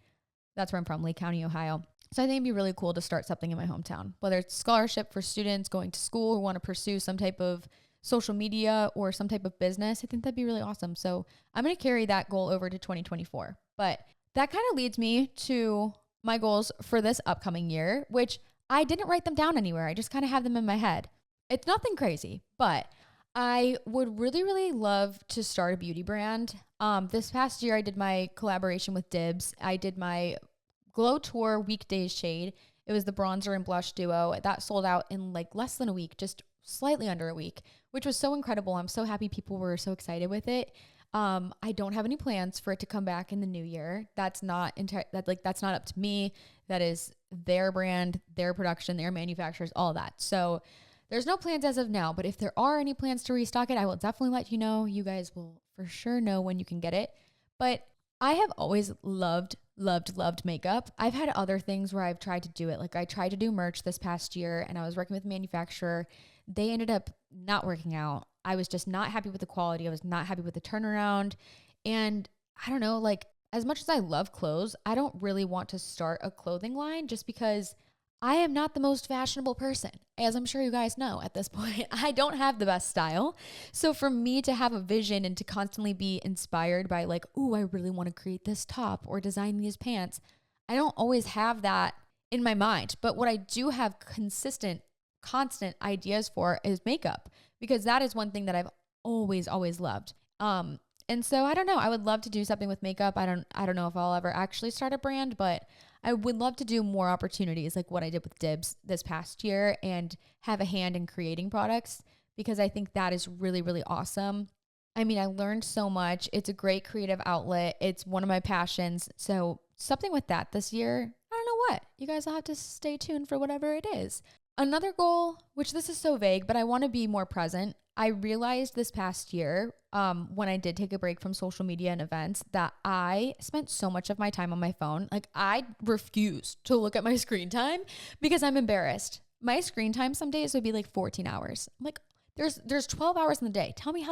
that's where I'm from, Lake County, Ohio. So I think it'd be really cool to start something in my hometown, whether it's scholarship for students going to school who want to pursue some type of social media or some type of business. I think that'd be really awesome. So I'm going to carry that goal over to 2024. But that kind of leads me to my goals for this upcoming year, which I didn't write them down anywhere. I just kind of have them in my head. It's nothing crazy, but I would really, really love to start a beauty brand. This past year, I did my collaboration with Dibs. I did my Glow Tour Weekdays shade. It was the bronzer and blush duo. That sold out in like less than a week, just slightly under a week, which was so incredible. I'm so happy people were so excited with it. I don't have any plans for it to come back in the new year. That's not that's not up to me. That is their brand, their production, their manufacturers, all that. So there's no plans as of now, but if there are any plans to restock it, I will definitely let you know. You guys will for sure know when you can get it. But I have always loved makeup. I've had other things where I've tried to do it. Like I tried to do merch this past year and I was working with a manufacturer. They ended up not working out. I was just not happy with the quality. I was not happy with the turnaround. And I don't know, like as much as I love clothes, I don't really want to start a clothing line just because I am not the most fashionable person. As I'm sure you guys know at this point, I don't have the best style. So for me to have a vision and to constantly be inspired by like, ooh, I really want to create this top or design these pants, I don't always have that in my mind. But what I do have constant ideas for is makeup, because that is one thing that I've always loved. And so I don't know, I would love to do something with makeup. I don't know if I'll ever actually start a brand, but I would love to do more opportunities like what I did with Dibs this past year and have a hand in creating products, because I think that is really, really awesome. I mean, I learned so much. It's a great creative outlet. It's one of my passions. So something with that this year, I don't know what. You guys will have to stay tuned for whatever it is. Another goal, which this is so vague, but I want to be more present. I realized this past year, when I did take a break from social media and events, that I spent so much of my time on my phone. Like I refused to look at my screen time because I'm embarrassed. My screen time some days would be like 14 hours. I'm like, there's 12 hours in the day. Tell me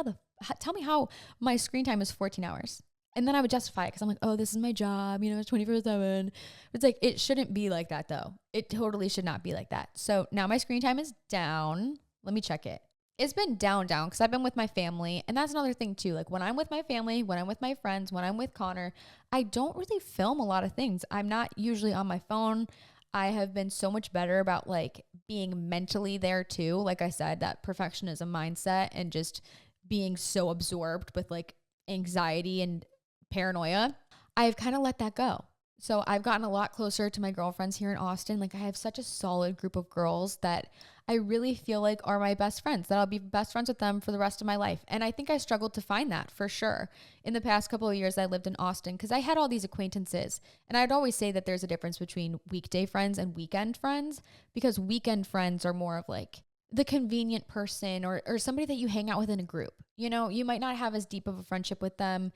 how my screen time is 14 hours. And then I would justify it because I'm like, oh, this is my job, it's 24/7. It's like, it shouldn't be like that though. It totally should not be like that. So now my screen time is down. Let me check it. It's been down because I've been with my family. And that's another thing too. Like when I'm with my family, when I'm with my friends, when I'm with Connor, I don't really film a lot of things. I'm not usually on my phone. I have been so much better about like being mentally there too. Like I said, that perfectionism mindset and just being so absorbed with like anxiety and paranoia. I've kind of let that go. So I've gotten a lot closer to my girlfriends here in Austin. Like I have such a solid group of girls that I really feel like are my best friends, that I'll be best friends with them for the rest of my life. And I think I struggled to find that for sure. In the past couple of years I lived in Austin because I had all these acquaintances. And I'd always say that there's a difference between weekday friends and weekend friends, because weekend friends are more of like the convenient person or somebody that you hang out with in a group. You might not have as deep of a friendship with them,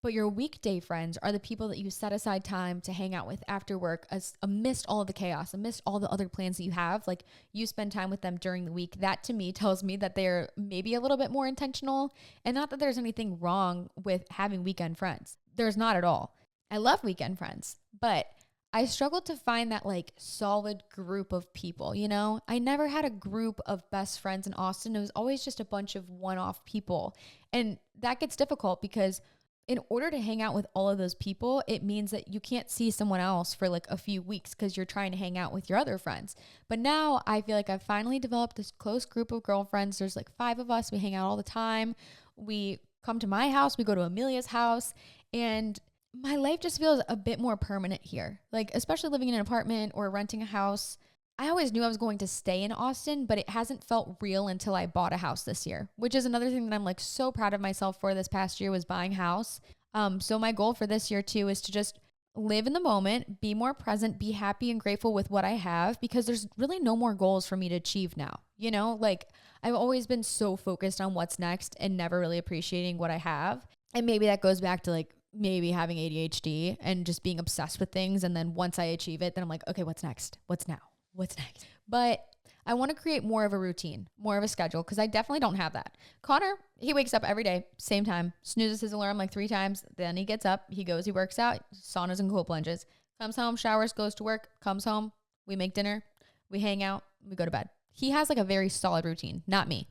but your weekday friends are the people that you set aside time to hang out with after work, amidst all of the chaos, amidst all the other plans that you have. Like you spend time with them during the week. That to me tells me that they're maybe a little bit more intentional, and not that there's anything wrong with having weekend friends. There's not at all. I love weekend friends, but I struggled to find that like solid group of people, I never had a group of best friends in Austin. It was always just a bunch of one-off people. And that gets difficult because in order to hang out with all of those people, it means that you can't see someone else for like a few weeks because you're trying to hang out with your other friends. But now I feel like I've finally developed this close group of girlfriends. There's like 5 of us. We hang out all the time. We come to my house. We go to Amelia's house. And my life just feels a bit more permanent here. Like, especially living in an apartment or renting a house. I always knew I was going to stay in Austin, but it hasn't felt real until I bought a house this year, which is another thing that I'm like so proud of myself for this past year, was buying a house. So my goal for this year too is to just live in the moment, be more present, be happy and grateful with what I have, because there's really no more goals for me to achieve now. Like I've always been so focused on what's next and never really appreciating what I have. And maybe that goes back to like maybe having ADHD and just being obsessed with things. And then once I achieve it, then I'm like, okay, what's next? What's now? What's next? But I want to create more of a routine, more of a schedule, because I definitely don't have that. Connor, he wakes up every day, same time, snoozes his alarm like 3 times. Then he gets up, he goes, he works out, saunas and cold plunges, comes home, showers, goes to work, comes home, we make dinner, we hang out, we go to bed. He has like a very solid routine, not me.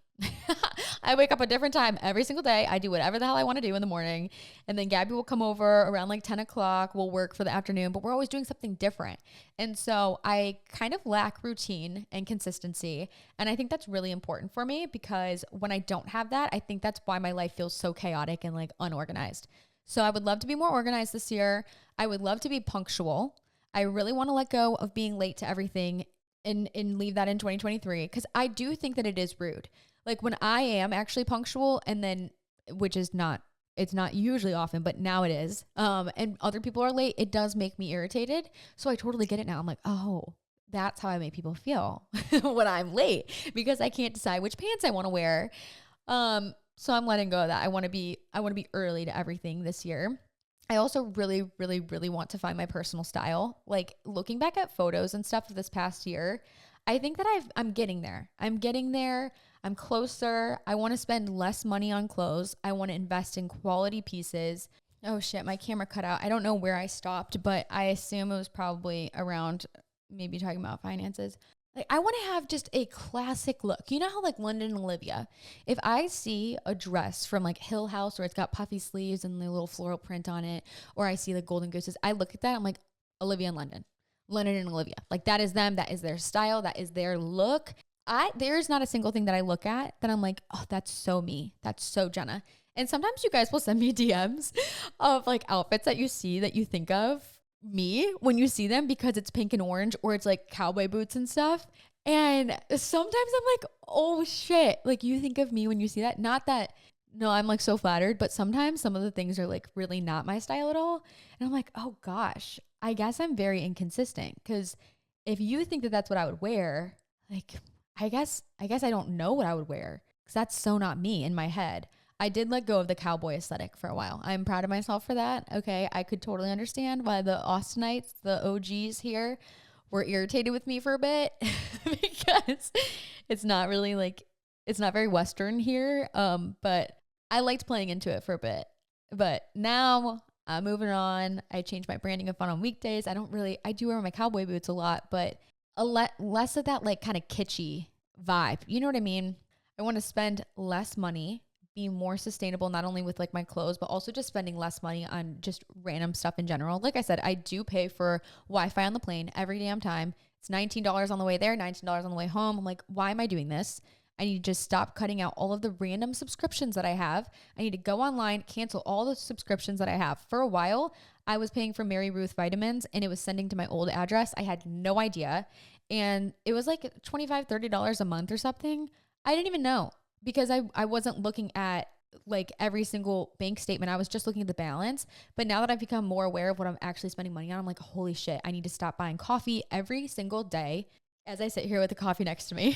I wake up a different time every single day. I do whatever the hell I want to do in the morning. And then Gabby will come over around like 10 o'clock. We'll work for the afternoon, but we're always doing something different. And so I kind of lack routine and consistency. And I think that's really important for me because when I don't have that, I think that's why my life feels so chaotic and like unorganized. So I would love to be more organized this year. I would love to be punctual. I really want to let go of being late to everything and leave that in 2023 because I do think that it is rude. Like when I am actually punctual and then, which is not, it's not usually often, but now it is. And other people are late. It does make me irritated. So I totally get it now. I'm like, oh, that's how I make people feel when I'm late because I can't decide which pants I want to wear. So I'm letting go of that. I want to be early to everything this year. I also really, really, really want to find my personal style. Like looking back at photos and stuff of this past year, I think that I'm getting there. I'm closer. I want to spend less money on clothes. I want to invest in quality pieces. Oh shit, my camera cut out. I don't know where I stopped, but I assume it was probably around maybe talking about finances. Like I want to have just a classic look. You know how like London Olivia, if I see a dress from like Hill House where it's got puffy sleeves and the little floral print on it, or I see the golden gooses, I look at that. I'm like Olivia and London and Olivia. Like that is them. That is their style. That is their look. There's not a single thing that I look at that I'm like, oh, that's so me. That's so Jenna. And sometimes you guys will send me DMs of like outfits that you see that you think of me when you see them because it's pink and orange or it's like cowboy boots and stuff. And sometimes I'm like, oh shit, like you think of me when you see that. Not that, no, I'm like so flattered, but sometimes some of the things are like really not my style at all. And I'm like, oh gosh, I guess I'm very inconsistent because if you think that that's what I would wear, like, I guess I don't know what I would wear because that's so not me in my head. I did let go of the cowboy aesthetic for a while. I'm proud of myself for that. Okay. I could totally understand why the Austinites, the OGs here, were irritated with me for a bit because it's not really like, it's not very Western here. But I liked playing into it for a bit. But now I'm moving on. I changed my branding of Fun on Weekdays. I do wear my cowboy boots a lot, but less of that like kind of kitschy vibe. You know what I mean? I want to spend less money, be more sustainable, not only with like my clothes, but also just spending less money on just random stuff in general. Like I said, I do pay for Wi-Fi on the plane every damn time. It's $19 on the way there, $19 on the way home. I'm like, why am I doing this? I need to just stop cutting out all of the random subscriptions that I have. I need to go online, cancel all the subscriptions that I have. For a while, I was paying for Mary Ruth vitamins and it was sending to my old address. I had no idea. And it was like $25, $30 a month or something. I didn't even know because I wasn't looking at like every single bank statement. I was just looking at the balance. But now that I've become more aware of what I'm actually spending money on, I'm like, holy shit, I need to stop buying coffee every single day. As I sit here with the coffee next to me,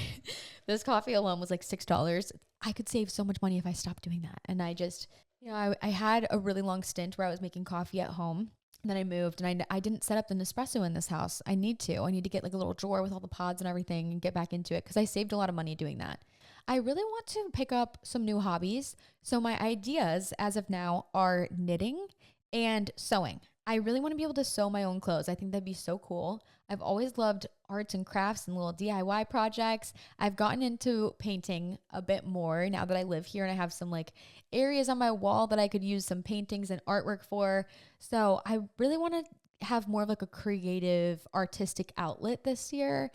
this coffee alone was like $6. I could save so much money if I stopped doing that. And I just, I had a really long stint where I was making coffee at home. And then I moved and I didn't set up the Nespresso in this house. I need to get like a little drawer with all the pods and everything and get back into it because I saved a lot of money doing that. I really want to pick up some new hobbies. So my ideas as of now are knitting and sewing. I really want to be able to sew my own clothes. I think that'd be so cool. I've always loved arts and crafts and little DIY projects. I've gotten into painting a bit more now that I live here and I have some like areas on my wall that I could use some paintings and artwork for. So I really want to have more of like a creative artistic outlet this year.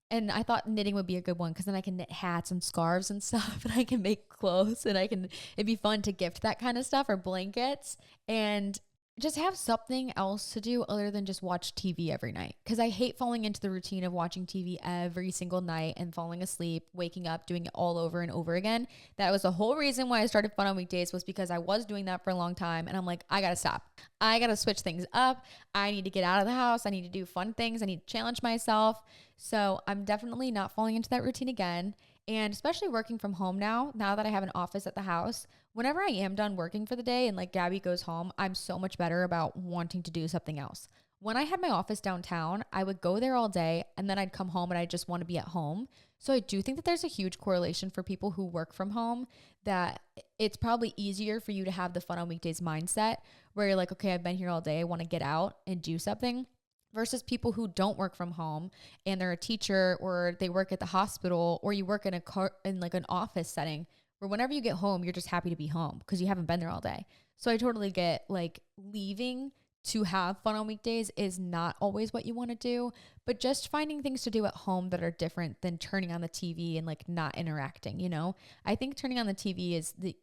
And I thought knitting would be a good one because then I can knit hats and scarves and stuff and I can make clothes and it'd be fun to gift that kind of stuff or blankets and just have something else to do other than just watch TV every night. Because I hate falling into the routine of watching TV every single night and falling asleep, waking up, doing it all over and over again. That was the whole reason why I started Fun on Weekdays was because I was doing that for a long time. And I'm like, I got to stop. I got to switch things up. I need to get out of the house. I need to do fun things. I need to challenge myself. So I'm definitely not falling into that routine again. And especially working from home now that I have an office at the house, whenever I am done working for the day and like Gabby goes home, I'm so much better about wanting to do something else. When I had my office downtown, I would go there all day and then I'd come home and I just want to be at home. So I do think that there's a huge correlation for people who work from home that it's probably easier for you to have the Fun on Weekdays mindset where you're like, okay, I've been here all day. I want to get out and do something. Versus people who don't work from home and they're a teacher or they work at the hospital or you work in like an office setting where whenever you get home, you're just happy to be home because you haven't been there all day. So I totally get like leaving to have fun on weekdays is not always what you want to do, but just finding things to do at home that are different than turning on the TV and like not interacting, you know? I think turning on the TV is the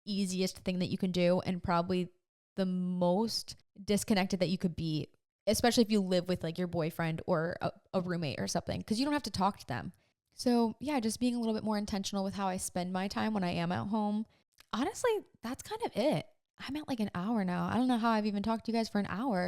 easiest thing that you can do and probably the most disconnected that you could be, especially if you live with like your boyfriend or a roommate or something, because you don't have to talk to them. So yeah, just being a little bit more intentional with how I spend my time when I am at home. Honestly, that's kind of it. I'm at like an hour now. I don't know how I've even talked to you guys for an hour.